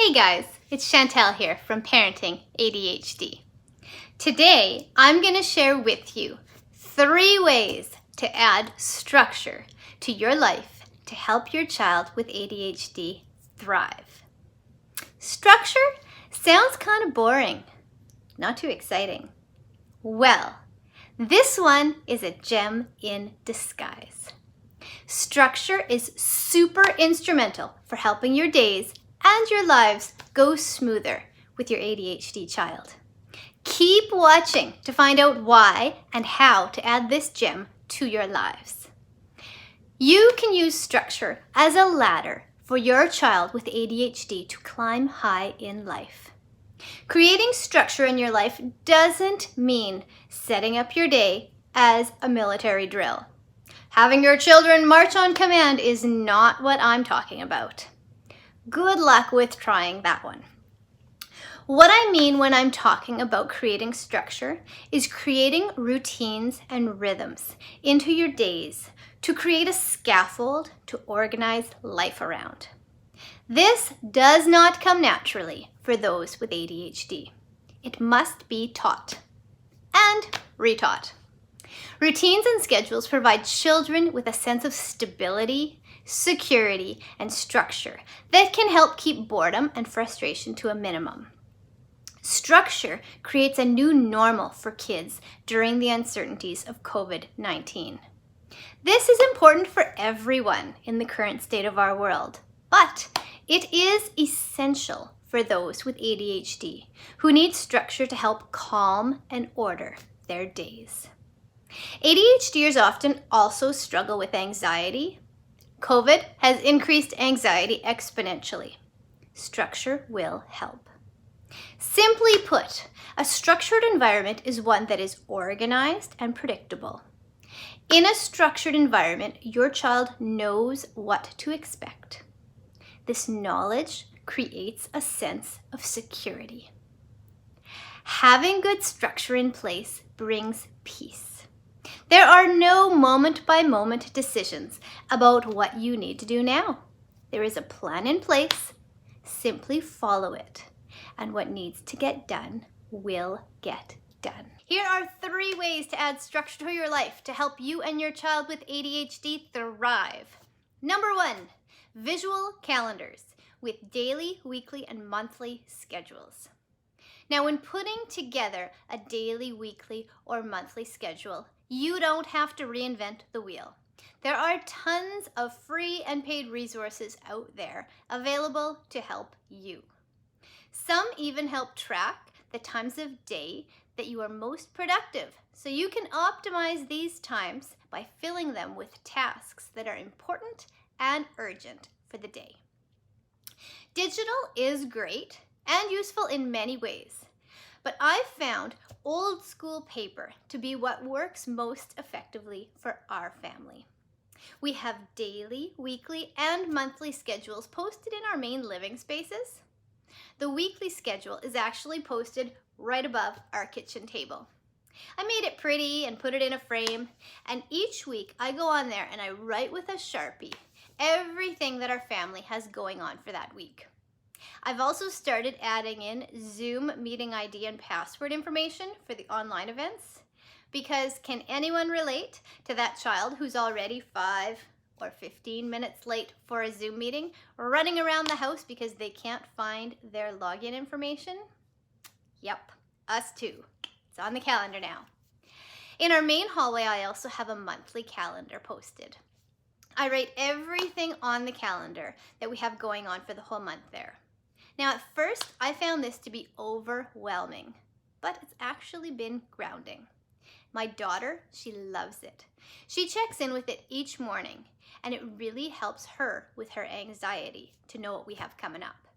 Hey guys, it's Chantel here from Parenting ADHD. Today, I'm going to share with you 3 ways to add structure to your life to help your child with ADHD thrive. Structure sounds kind of boring, not too exciting. Well, this one is a gem in disguise. Structure is super instrumental for helping your days and your lives go smoother with your ADHD child. Keep watching to find out why and how to add this gem to your lives. You can use structure as a ladder for your child with ADHD to climb high in life. Creating structure in your life doesn't mean setting up your day as a military drill. Having your children march on command is not what I'm talking about. Good luck with trying that one. What I mean when I'm talking about creating structure is creating routines and rhythms into your days to create a scaffold to organize life around. This does not come naturally for those with ADHD. It must be taught and retaught. Routines and schedules provide children with a sense of stability, security, and structure that can help keep boredom and frustration to a minimum. Structure creates a new normal for kids during the uncertainties of COVID-19. This is important for everyone in the current state of our world, but it is essential for those with ADHD who need structure to help calm and order their days. ADHDers often also struggle with anxiety. COVID has increased anxiety exponentially. Structure will help. Simply put, a structured environment is one that is organized and predictable. In a structured environment, your child knows what to expect. This knowledge creates a sense of security. Having good structure in place brings peace. There are no moment-by-moment decisions about what you need to do now. There is a plan in place. Simply follow it, and what needs to get done will get done. Here are 3 ways to add structure to your life to help you and your child with ADHD thrive. Number 1, visual calendars with daily, weekly, and monthly schedules. Now, when putting together a daily, weekly, or monthly schedule, you don't have to reinvent the wheel. There are tons of free and paid resources out there available to help you. Some even help track the times of day that you are most productive, so you can optimize these times by filling them with tasks that are important and urgent for the day. Digital is great and useful in many ways, but I've found old school paper to be what works most effectively for our family. We have daily, weekly, and monthly schedules posted in our main living spaces. The weekly schedule is actually posted right above our kitchen table. I made it pretty and put it in a frame, and each week I go on there and I write with a Sharpie everything that our family has going on for that week. I've also started adding in Zoom meeting ID and password information for the online events, because can anyone relate to that child who's already 5 or 15 minutes late for a Zoom meeting, running around the house because they can't find their login information? Yep, us too. It's on the calendar now. In our main hallway, I also have a monthly calendar posted. I write everything on the calendar that we have going on for the whole month there. Now, at first, I found this to be overwhelming, but it's actually been grounding. My daughter, she loves it. She checks in with it each morning, and it really helps her with her anxiety to know what we have coming up.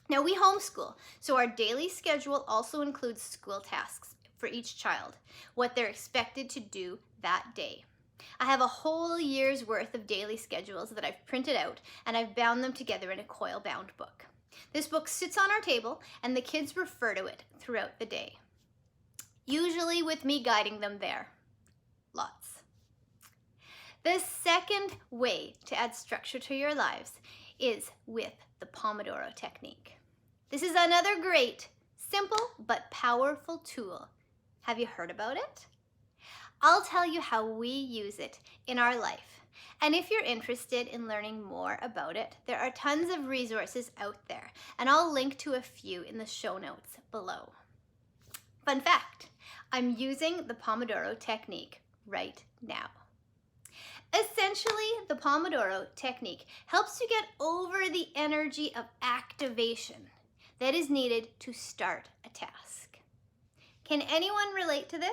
Now, we homeschool, so our daily schedule also includes school tasks for each child, what they're expected to do that day. I have a whole year's worth of daily schedules that I've printed out, and I've bound them together in a coil-bound book. This book sits on our table, and the kids refer to it throughout the day, usually with me guiding them there. Lots. The second way to add structure to your lives is with the Pomodoro Technique. This is another great, simple, but powerful tool. Have you heard about it? I'll tell you how we use it in our life. And if you're interested in learning more about it, there are tons of resources out there, and I'll link to a few in the show notes below. Fun fact, I'm using the Pomodoro Technique right now. Essentially, the Pomodoro Technique helps you get over the energy of activation that is needed to start a task. Can anyone relate to this?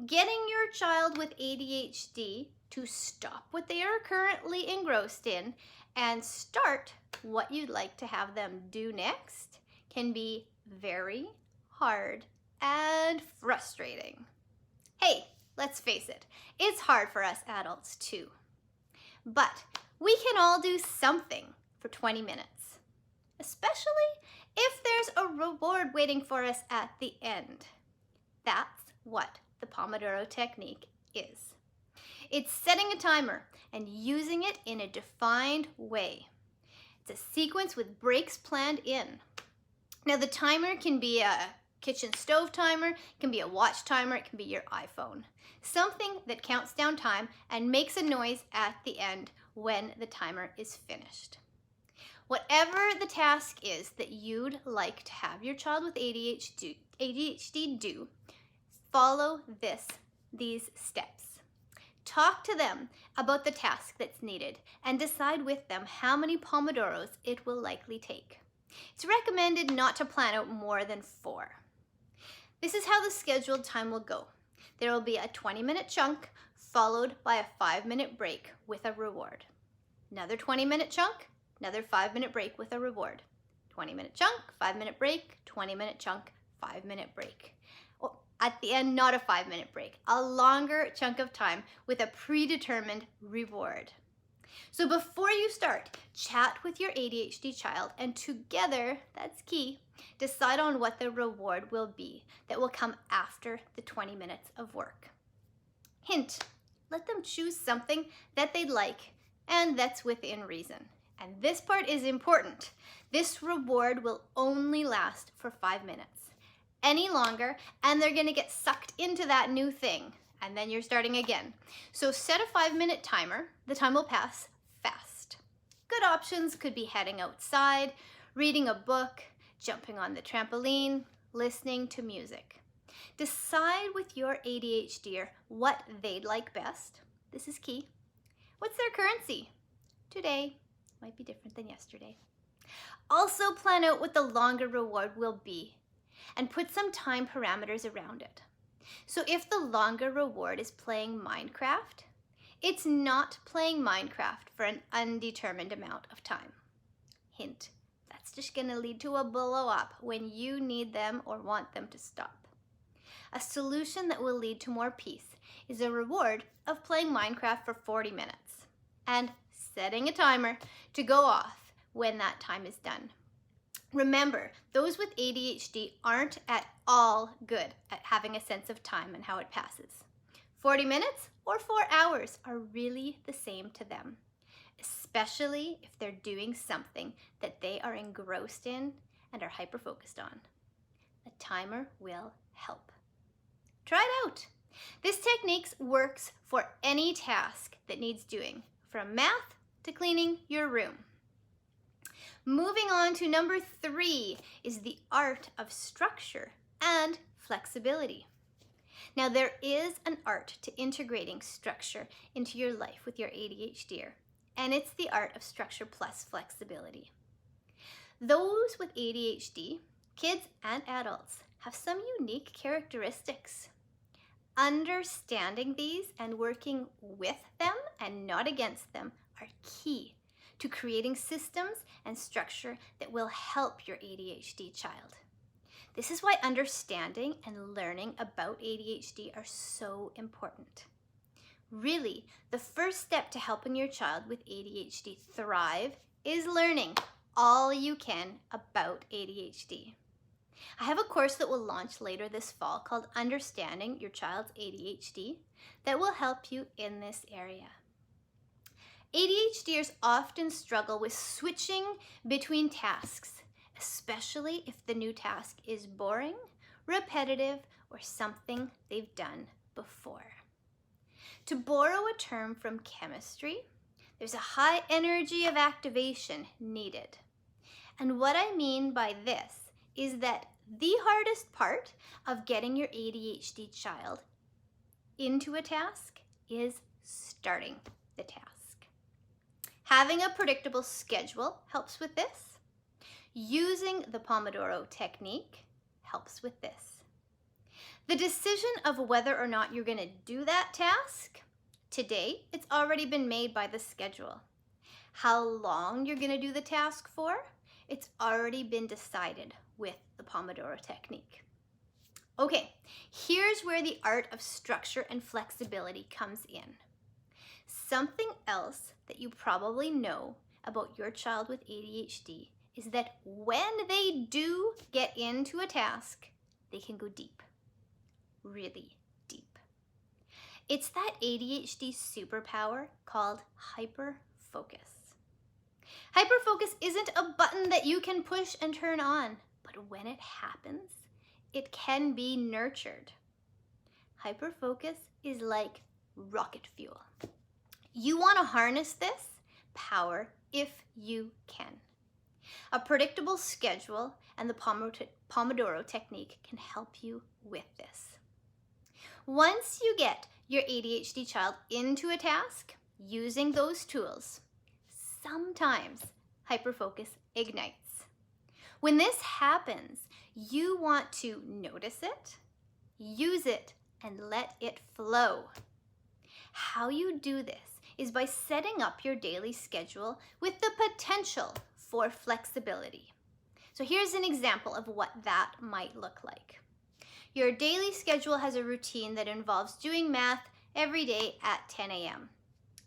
Getting your child with ADHD to stop what they are currently engrossed in and start what you'd like to have them do next can be very hard and frustrating. Hey, let's face it, it's hard for us adults too. But we can all do something for 20 minutes, especially if there's a reward waiting for us at the end. That's what the Pomodoro Technique is. It's setting a timer and using it in a defined way. It's a sequence with breaks planned in. Now the timer can be a kitchen stove timer, it can be a watch timer, it can be your iPhone. Something that counts down time and makes a noise at the end when the timer is finished. Whatever the task is that you'd like to have your child with ADHD do, follow these steps. Talk to them about the task that's needed and decide with them how many Pomodoros it will likely take. It's recommended not to plan out more than 4. This is how the scheduled time will go. There will be a 20-minute chunk followed by a 5-minute break with a reward. Another 20-minute chunk, another 5-minute break with a reward. 20-minute chunk, 5-minute break, 20-minute chunk, 5-minute break. At the end, not a 5-minute break, a longer chunk of time with a predetermined reward. So before you start, chat with your ADHD child and together, that's key, decide on what the reward will be that will come after the 20 minutes of work. Hint, let them choose something that they'd like and that's within reason. And this part is important. This reward will only last for 5 minutes. Any longer, and they're gonna get sucked into that new thing, and then you're starting again. So set a 5-minute timer. The time will pass fast. Good options could be heading outside, reading a book, jumping on the trampoline, listening to music. Decide with your ADHDer what they'd like best. This is key. What's their currency? Today might be different than yesterday. Also plan out what the longer reward will be and put some time parameters around it. So if the longer reward is playing Minecraft, it's not playing Minecraft for an undetermined amount of time. Hint, that's just gonna lead to a blow up when you need them or want them to stop. A solution that will lead to more peace is a reward of playing Minecraft for 40 minutes and setting a timer to go off when that time is done. Remember, those with ADHD aren't at all good at having a sense of time and how it passes. 40 minutes or 4 hours are really the same to them, especially if they're doing something that they are engrossed in and are hyper-focused on. A timer will help. Try it out. This technique works for any task that needs doing, from math to cleaning your room. Moving on to number 3 is the art of structure and flexibility. Now there is an art to integrating structure into your life with your ADHD, and it's the art of structure plus flexibility. Those with ADHD, kids and adults, have some unique characteristics. Understanding these and working with them and not against them are key to creating systems and structure that will help your ADHD child. This is why understanding and learning about ADHD are so important. Really, the first step to helping your child with ADHD thrive is learning all you can about ADHD. I have a course that will launch later this fall called Understanding Your Child's ADHD that will help you in this area. ADHDers often struggle with switching between tasks, especially if the new task is boring, repetitive, or something they've done before. To borrow a term from chemistry, there's a high energy of activation needed. And what I mean by this is that the hardest part of getting your ADHD child into a task is starting the task. Having a predictable schedule helps with this. Using the Pomodoro Technique helps with this. The decision of whether or not you're going to do that task, today it's already been made by the schedule. How long you're going to do the task for, it's already been decided with the Pomodoro Technique. Okay, here's where the art of structure and flexibility comes in. Something else that you probably know about your child with ADHD is that when they do get into a task, they can go deep, really deep. It's that ADHD superpower called hyperfocus. Hyperfocus isn't a button that you can push and turn on, but when it happens, it can be nurtured. Hyperfocus is like rocket fuel. You want to harness this power if you can. A predictable schedule and the Pomodoro Technique can help you with this. Once you get your ADHD child into a task using those tools, sometimes hyperfocus ignites. When this happens, you want to notice it, use it, and let it flow. How you do this is by setting up your daily schedule with the potential for flexibility. So here's an example of what that might look like. Your daily schedule has a routine that involves doing math every day at 10 a.m.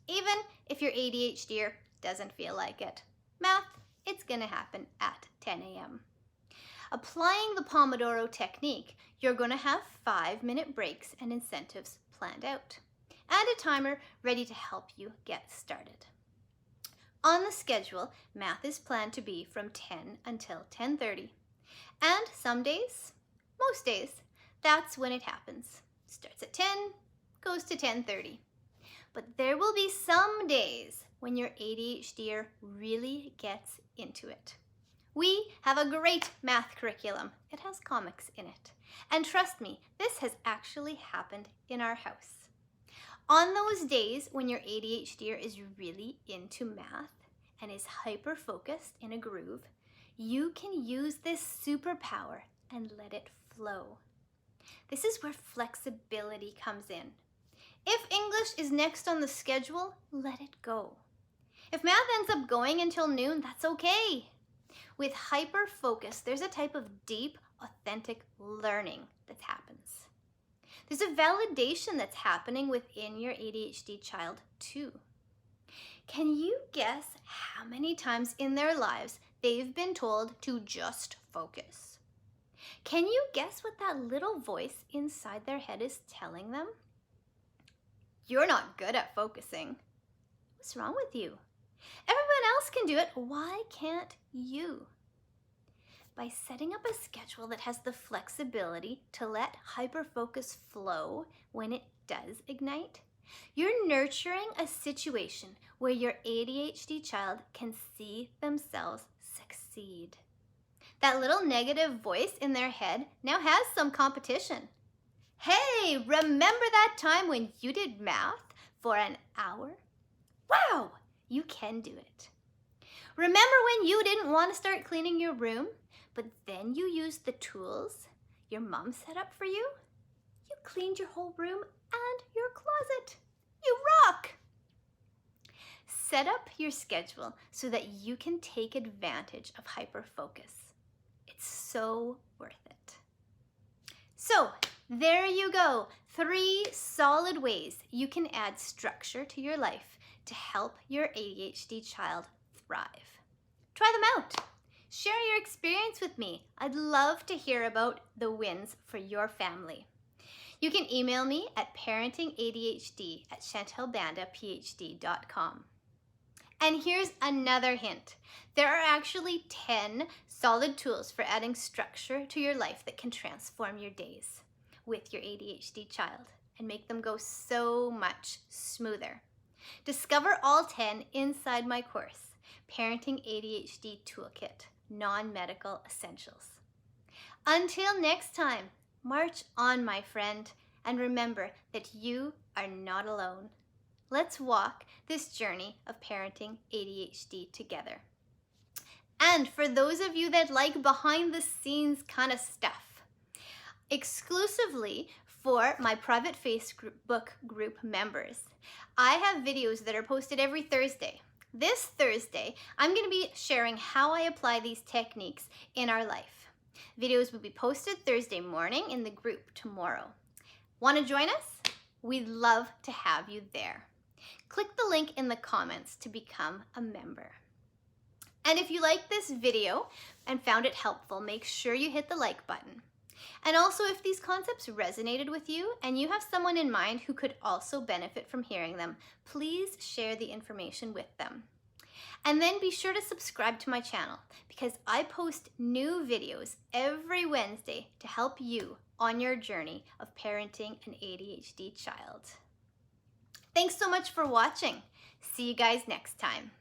Even if your ADHD doesn't feel like it. Math, it's going to happen at 10 a.m. Applying the Pomodoro Technique, you're going to have 5-minute breaks and incentives planned out, and a timer ready to help you get started. On the schedule, math is planned to be from 10 until 10:30, and some days, most days, that's when it happens. Starts at 10, goes to 10:30. But there will be some days when your ADHD really gets into it. We have a great math curriculum. It has comics in it. And trust me, this has actually happened in our house. On those days when your ADHD is really into math and is hyper-focused in a groove, you can use this superpower and let it flow. This is where flexibility comes in. If English is next on the schedule, let it go. If math ends up going until noon, that's okay. With hyper-focus, there's a type of deep, authentic learning that happens. There's a validation that's happening within your ADHD child too. Can you guess how many times in their lives they've been told to just focus? Can you guess what that little voice inside their head is telling them? You're not good at focusing. What's wrong with you? Everyone else can do it. Why can't you? By setting up a schedule that has the flexibility to let hyperfocus flow when it does ignite, you're nurturing a situation where your ADHD child can see themselves succeed. That little negative voice in their head now has some competition. Hey, remember that time when you did math for an hour? Wow, you can do it. Remember when you didn't want to start cleaning your room, but then you used the tools your mom set up for you? You cleaned your whole room and your closet. You rock! Set up your schedule so that you can take advantage of hyperfocus. It's so worth it. So, there you go. 3 solid ways you can add structure to your life to help your ADHD child thrive. Try them out. Share your experience with me. I'd love to hear about the wins for your family. You can email me at parentingadhd@chantelbandaphd.com. And here's another hint. There are actually 10 solid tools for adding structure to your life that can transform your days with your ADHD child and make them go so much smoother. Discover all 10 inside my course, Parenting ADHD Toolkit, Non-Medical Essentials. Until next time, march on, my friend, and remember that you are not alone. Let's walk this journey of parenting ADHD together. And for those of you that like behind the scenes kind of stuff, exclusively for my private Facebook group members, I have videos that are posted every Thursday. This Thursday, I'm going to be sharing how I apply these techniques in our life. Videos will be posted Thursday morning in the group tomorrow. Want to join us? We'd love to have you there. Click the link in the comments to become a member. And if you liked this video and found it helpful, make sure you hit the like button. And also, if these concepts resonated with you and you have someone in mind who could also benefit from hearing them, please share the information with them. And then be sure to subscribe to my channel because I post new videos every Wednesday to help you on your journey of parenting an ADHD child. Thanks so much for watching. See you guys next time.